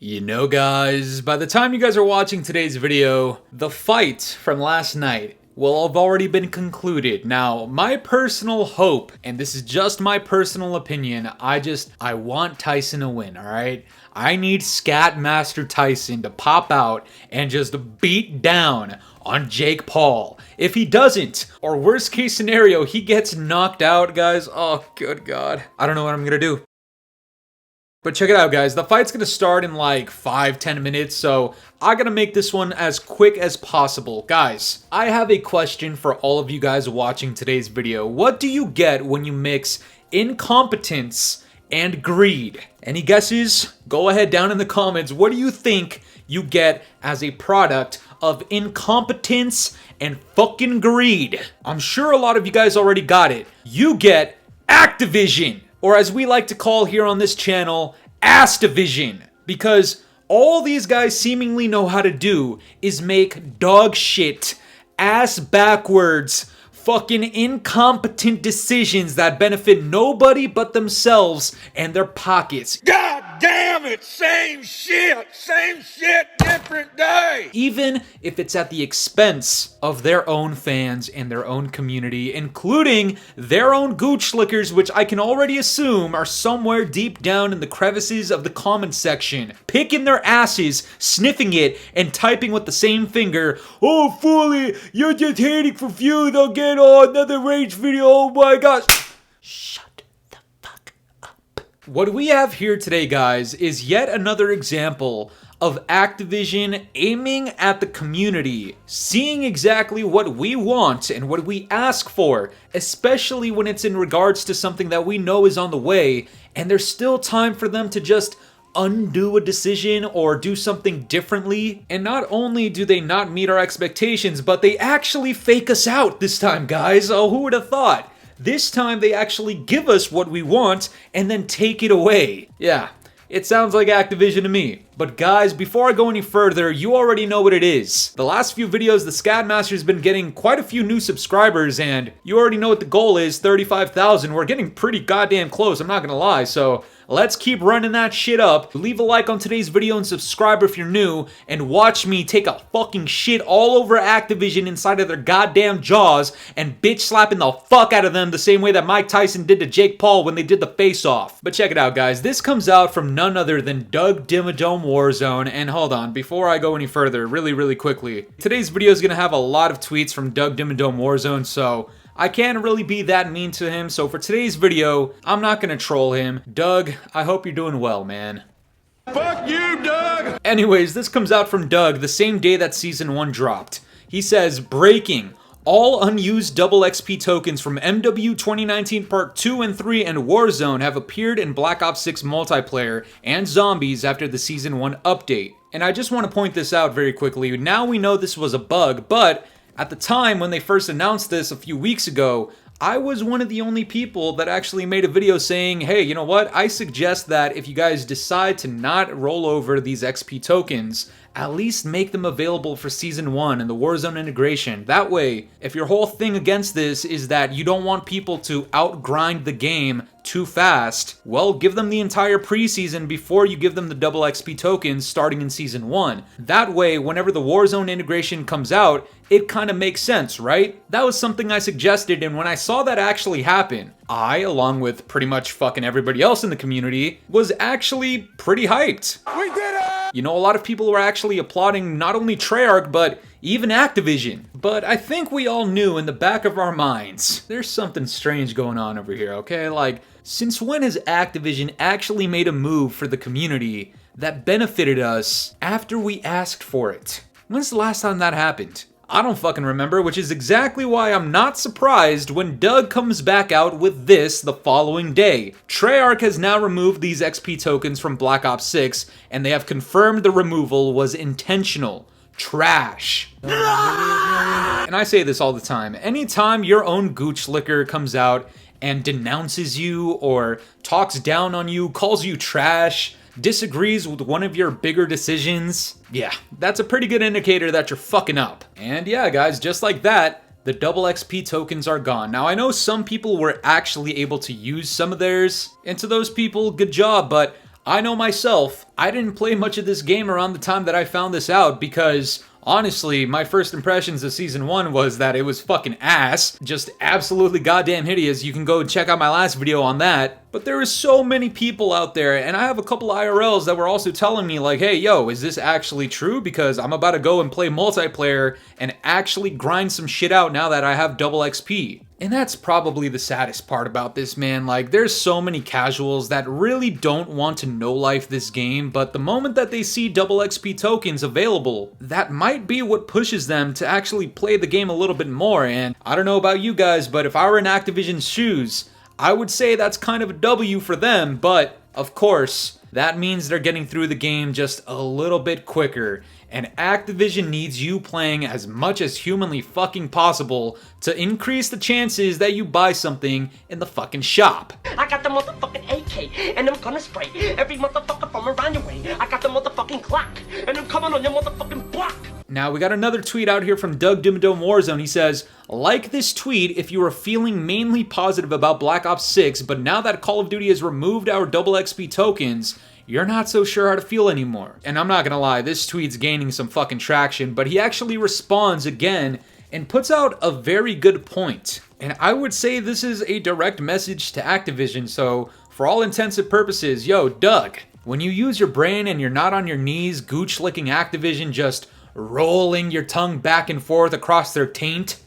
You know, guys, by the time you guys are watching today's video, the fight from last night will have already been concluded. Now, my personal hope, and this is just my personal opinion, I want Tyson to win, alright? I need Scat Master Tyson to pop out and just beat down on Jake Paul. If he doesn't, or worst case scenario, he gets knocked out, guys, oh good god. I don't know what I'm gonna do. But check it out, guys. The fight's gonna start in like 5-10 minutes, so I gotta make this one as quick as possible. Guys, I have a question for all of you guys watching today's video. What do you get when you mix incompetence and greed? Any guesses? Go ahead down in the comments. What do you think you get as a product of incompetence and fucking greed? I'm sure a lot of you guys already got it. You get Activision. Or as we like to call here on this channel, Astivision. Because all these guys seemingly know how to do is make dog shit, ass backwards, fucking incompetent decisions that benefit nobody but themselves and their pockets. God damn it! Same shit, different day! Even if it's at the expense of their own fans and their own community, including their own gooch lickers, which I can already assume are somewhere deep down in the crevices of the comment section, picking their asses, sniffing it, and typing with the same finger, "Oh, Fooly, you're just hating for views, I'll get on another rage video, oh my gosh." Shut the fuck up. What we have here today, guys, is yet another example of Activision aiming at the community, seeing exactly what we want and what we ask for, especially when it's in regards to something that we know is on the way, and there's still time for them to just undo a decision or do something differently. And not only do they not meet our expectations, but they actually fake us out this time, guys. Oh, who would have thought? This time they actually give us what we want and then take it away. Yeah, it sounds like Activision to me. But guys, before I go any further, you already know what it is. The last few videos, the Scadmaster's been getting quite a few new subscribers, and you already know what the goal is, 35,000. We're getting pretty goddamn close, I'm not gonna lie, so let's keep running that shit up. Leave a like on today's video and subscribe if you're new, and watch me take a fucking shit all over Activision inside of their goddamn jaws and bitch slapping the fuck out of them the same way that Mike Tyson did to Jake Paul when they did the face-off. But check it out, guys. This comes out from none other than Doug Dimmadome Warzone. And hold on, before I go any further, really quickly, today's video is gonna have a lot of tweets from Doug Dimmadome Warzone, so I can't really be that mean to him. So for today's video, I'm not gonna troll him. Doug, I hope you're doing well, man. Fuck you, Doug! Anyways, this comes out from Doug the same day that Season 1 dropped. He says, breaking. All unused double XP tokens from MW 2019 Part 2 and 3 and Warzone have appeared in Black Ops 6 multiplayer and zombies after the Season 1 update. And I just want to point this out very quickly. Now we know this was a bug, but at the time when they first announced this a few weeks ago, I was one of the only people that actually made a video saying, hey, you know what? I suggest that if you guys decide to not roll over these XP tokens, at least make them available for Season 1 and the Warzone integration. That way, if your whole thing against this is that you don't want people to outgrind the game too fast, well, give them the entire preseason before you give them the double XP tokens starting in Season 1. That way, whenever the Warzone integration comes out, it kind of makes sense, right? That was something I suggested, and when I saw that actually happen, I, along with pretty much fucking everybody else in the community, was actually pretty hyped. We did it! You know, a lot of people were actually applauding not only Treyarch, but even Activision. But I think we all knew in the back of our minds, there's something strange going on over here, okay? Like, since when has Activision actually made a move for the community that benefited us after we asked for it? When's the last time that happened? I don't fucking remember, which is exactly why I'm not surprised when Doug comes back out with this the following day. Treyarch has now removed these XP tokens from Black Ops 6, and they have confirmed the removal was intentional. Trash. And I say this all the time. Anytime your own gooch licker comes out and denounces you or talks down on you, calls you trash, disagrees with one of your bigger decisions, yeah, that's a pretty good indicator that you're fucking up. And yeah, guys, just like that, the double XP tokens are gone. Now, I know some people were actually able to use some of theirs, and to those people, good job, but I know myself, I didn't play much of this game around the time that I found this out because honestly, my first impressions of Season 1 was that it was fucking ass. Just absolutely goddamn hideous. You can go check out my last video on that. But there are so many people out there, and I have a couple IRLs that were also telling me like, hey, yo, is this actually true? Because I'm about to go and play multiplayer and actually grind some shit out now that I have double XP. And that's probably the saddest part about this, man. Like, there's so many casuals that really don't want to no-life this game, but the moment that they see double XP tokens available, that might be what pushes them to actually play the game a little bit more. And I don't know about you guys, but if I were in Activision's shoes, I would say that's kind of a W for them, but of course, that means they're getting through the game just a little bit quicker. And Activision needs you playing as much as humanly fucking possible to increase the chances that you buy something in the fucking shop. I got the motherfucking AK, and I'm gonna spray every motherfucker from around your way. I got the motherfucking Glock, and I'm coming on your motherfucking block. Now, we got another tweet out here from Doug Dimmadome Warzone. He says, like this tweet if you were feeling mainly positive about Black Ops 6, but now that Call of Duty has removed our double XP tokens, you're not so sure how to feel anymore. And I'm not gonna lie, this tweet's gaining some fucking traction, but he actually responds again and puts out a very good point. And I would say this is a direct message to Activision, so for all intents and purposes, yo, Doug, when you use your brain and you're not on your knees gooch-licking Activision, just rolling your tongue back and forth across their taint,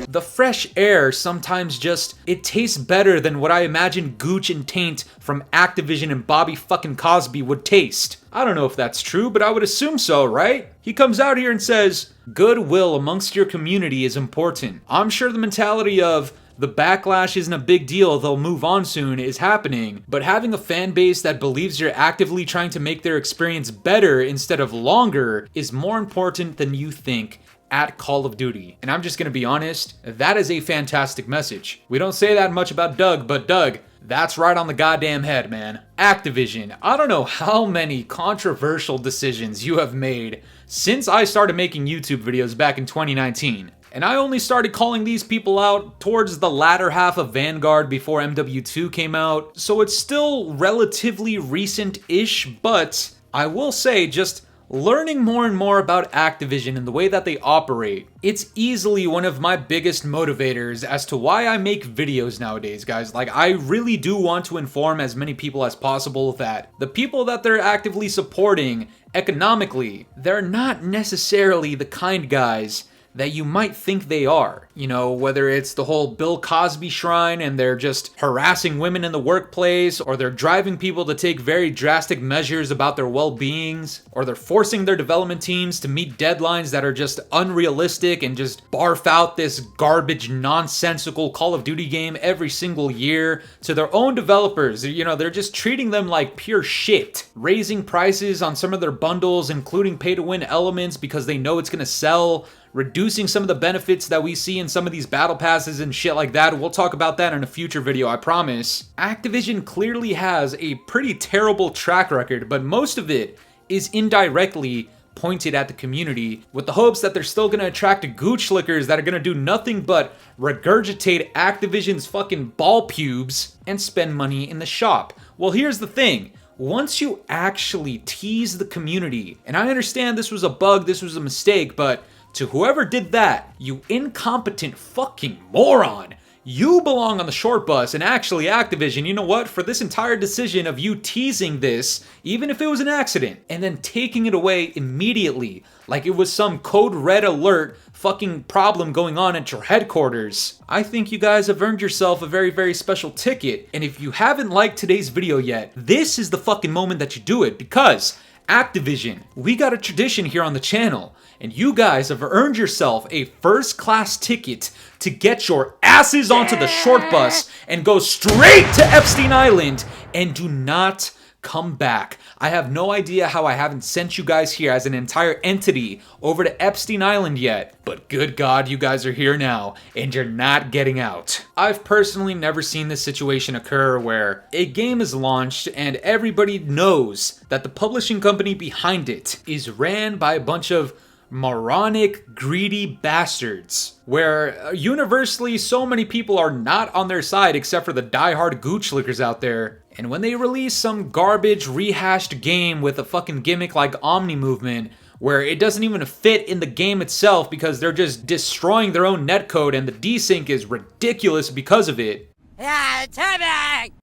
the fresh air sometimes just, it tastes better than what I imagine gooch and taint from Activision and Bobby fucking Cosby would taste. I don't know if that's true, but I would assume so, right? He comes out here and says, goodwill amongst your community is important. I'm sure the mentality of, the backlash isn't a big deal, they'll move on soon, is happening, but having a fan base that believes you're actively trying to make their experience better instead of longer is more important than you think at Call of Duty. And I'm just gonna be honest, that is a fantastic message. We don't say that much about Doug, but Doug, that's right on the goddamn head, man. Activision, I don't know how many controversial decisions you have made since I started making YouTube videos back in 2019. And I only started calling these people out towards the latter half of Vanguard before MW2 came out, so it's still relatively recent-ish, but I will say just learning more and more about Activision and the way that they operate, it's easily one of my biggest motivators as to why I make videos nowadays, guys. Like, I really do want to inform as many people as possible that the people that they're actively supporting economically, they're not necessarily the kind guys that you might think they are. You know, whether it's the whole Bill Cosby shrine and they're just harassing women in the workplace, or they're driving people to take very drastic measures about their well-beings, or they're forcing their development teams to meet deadlines that are just unrealistic and just barf out this garbage, nonsensical Call of Duty game every single year to their own developers. You know, they're just treating them like pure shit. Raising prices on some of their bundles, including pay-to-win elements because they know it's gonna sell, reducing some of the benefits that we see in some of these battle passes and shit like that. We'll talk about that in a future video, I promise. Activision clearly has a pretty terrible track record, but most of it is indirectly pointed at the community with the hopes that they're still gonna attract gooch lickers that are gonna do nothing but regurgitate Activision's fucking ball pubes and spend money in the shop. Well, here's the thing. Once you actually tease the community, and I understand this was a bug, this was a mistake, but to whoever did that, you incompetent fucking moron, you belong on the short bus. And actually, Activision, you know what? For this entire decision of you teasing this, even if it was an accident, and then taking it away immediately, like it was some code red alert fucking problem going on at your headquarters, I think you guys have earned yourself a very, very special ticket. And if you haven't liked today's video yet, this is the fucking moment that you do it, because Activision, we got a tradition here on the channel, and you guys have earned yourself a first-class ticket to get your asses onto the short bus and go straight to Epstein Island and do not come back. I have no idea how I haven't sent you guys here as an entire entity over to Epstein Island yet, but good God, you guys are here now, and you're not getting out. I've personally never seen this situation occur where a game is launched and everybody knows that the publishing company behind it is ran by a bunch of moronic, greedy bastards, where universally so many people are not on their side except for the diehard gooch lickers out there. And when they release some garbage rehashed game with a fucking gimmick like Omni Movement, where it doesn't even fit in the game itself because they're just destroying their own netcode and the desync is ridiculous because of it.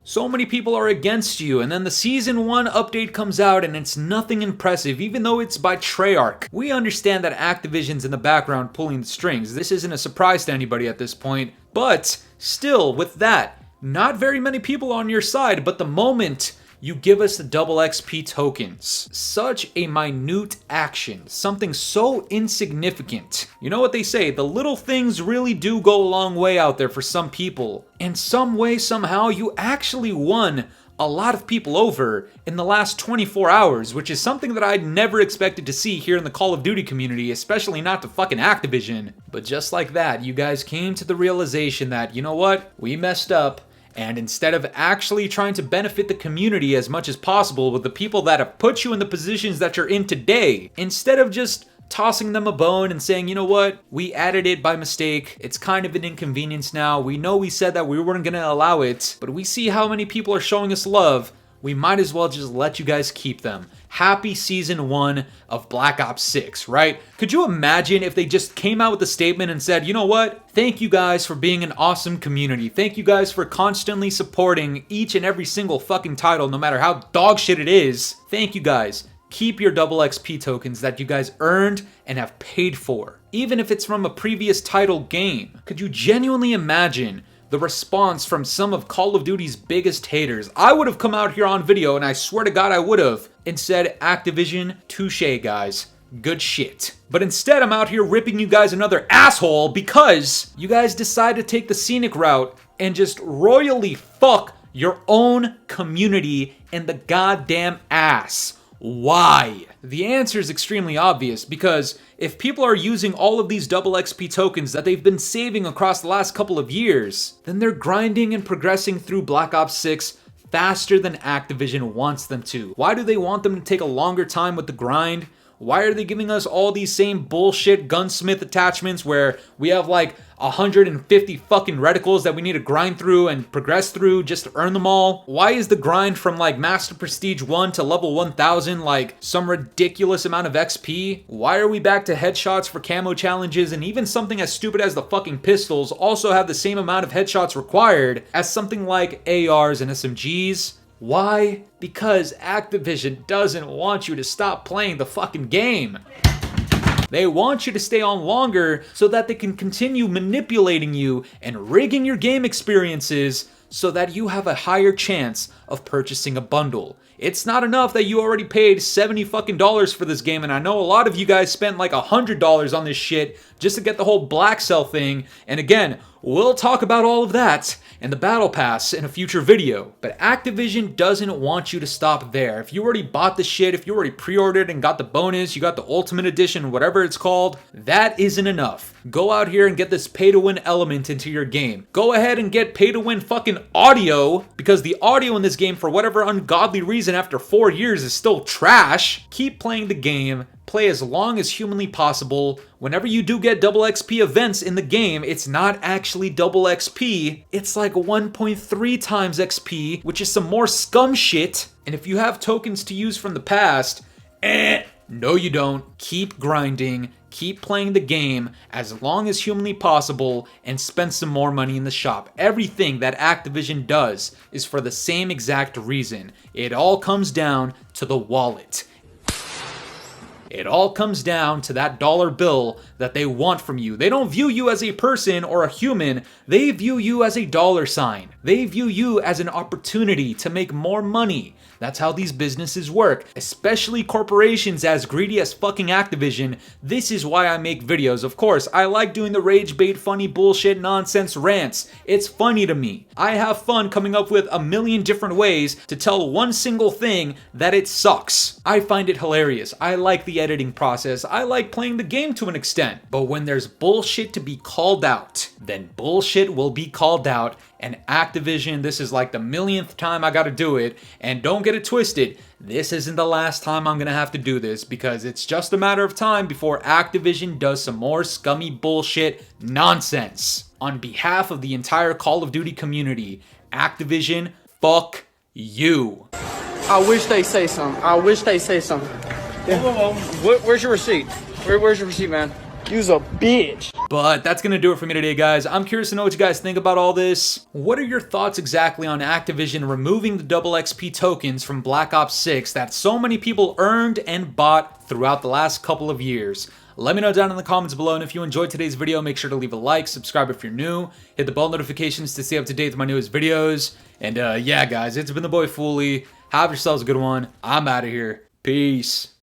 So many people are against you, and then the Season 1 update comes out and it's nothing impressive, even though it's by Treyarch. We understand that Activision's in the background pulling the strings. This isn't a surprise to anybody at this point, but still, with that, not very many people on your side, but the moment you give us the double XP tokens. Such a minute action, something so insignificant. You know what they say, the little things really do go a long way out there for some people. And some way, somehow, you actually won a lot of people over in the last 24 hours, which is something that I'd never expected to see here in the Call of Duty community, especially not to fucking Activision. But just like that, you guys came to the realization that, you know what, we messed up. And instead of actually trying to benefit the community as much as possible with the people that have put you in the positions that you're in today, instead of just tossing them a bone and saying, you know what, we added it by mistake, it's kind of an inconvenience now, we know we said that we weren't gonna allow it, but we see how many people are showing us love, we might as well just let you guys keep them. Happy Season 1 of Black Ops 6, right? Could you imagine if they just came out with a statement and said, you know what? Thank you guys for being an awesome community. Thank you guys for constantly supporting each and every single fucking title, no matter how dog shit it is. Thank you guys. Keep your double XP tokens that you guys earned and have paid for. Even if it's from a previous title game. Could you genuinely imagine the response from some of Call of Duty's biggest haters? I would have come out here on video, and I swear to God I would have, and said, Activision, touche guys, good shit. But instead I'm out here ripping you guys another asshole because you guys decide to take the scenic route and just royally fuck your own community in the goddamn ass. Why? The answer is extremely obvious, because if people are using all of these double XP tokens that they've been saving across the last couple of years, then they're grinding and progressing through Black Ops 6 faster than Activision wants them to. Why do they want them to take a longer time with the grind? Why are they giving us all these same bullshit gunsmith attachments where we have like 150 fucking reticles that we need to grind through and progress through just to earn them all? Why is the grind from like Master Prestige 1 to level 1000 like some ridiculous amount of XP? Why are we back to headshots for camo challenges, and even something as stupid as the fucking pistols also have the same amount of headshots required as something like ARs and SMGs? Why? Because Activision doesn't want you to stop playing the fucking game. They want you to stay on longer so that they can continue manipulating you and rigging your game experiences so that you have a higher chance of purchasing a bundle. It's not enough that you already paid $70 fucking for this game, and I know a lot of you guys spent like $100 on this shit just to get the whole Black Cell thing, and again, we'll talk about all of that and the Battle Pass in a future video. But Activision doesn't want you to stop there. If you already bought the shit, if you already pre-ordered and got the bonus, you got the Ultimate Edition, whatever it's called, that isn't enough. Go out here and get this pay-to-win element into your game. Go ahead and get pay-to-win fucking audio, because the audio in this game, for whatever ungodly reason, after 4 years is still trash. Keep playing the game. Play as long as humanly possible. Whenever you do get double XP events in the game, it's not actually double XP. It's like 1.3 times XP, which is some more scum shit. And if you have tokens to use from the past, no you don't. Keep grinding. Keep playing the game as long as humanly possible and spend some more money in the shop. Everything that Activision does is for the same exact reason. It all comes down to the wallet. It all comes down to that dollar bill that they want from you. They don't view you as a person or a human. They view you as a dollar sign. They view you as an opportunity to make more money. That's how these businesses work, especially corporations as greedy as fucking Activision. This is why I make videos. Of course, I like doing the rage bait, funny bullshit, nonsense rants. It's funny to me. I have fun coming up with a million different ways to tell one single thing that it sucks. I find it hilarious. I like the the editing process. I like playing the game to an extent. But when there's bullshit to be called out, then bullshit will be called out. And Activision, this is like the millionth time I gotta do it. And don't get it twisted, this isn't the last time I'm gonna have to do this, because it's just a matter of time before Activision does some more scummy bullshit nonsense. On behalf of the entire Call of Duty community, Activision, fuck you. I wish they say something. I wish they say something. Yeah. Where's your receipt? Where's your receipt, man? You's a bitch. But that's gonna do it for me today, guys. I'm curious to know what you guys think about all this. What are your thoughts exactly on Activision removing the double XP tokens from Black Ops 6 that so many people earned and bought throughout the last couple of years? Let me know down in the comments below, and if you enjoyed today's video, make sure to leave a like, subscribe if you're new, hit the bell notifications to stay up to date with my newest videos. And yeah, guys, it's been the boy Fooly. Have yourselves a good one. I'm out of here. Peace.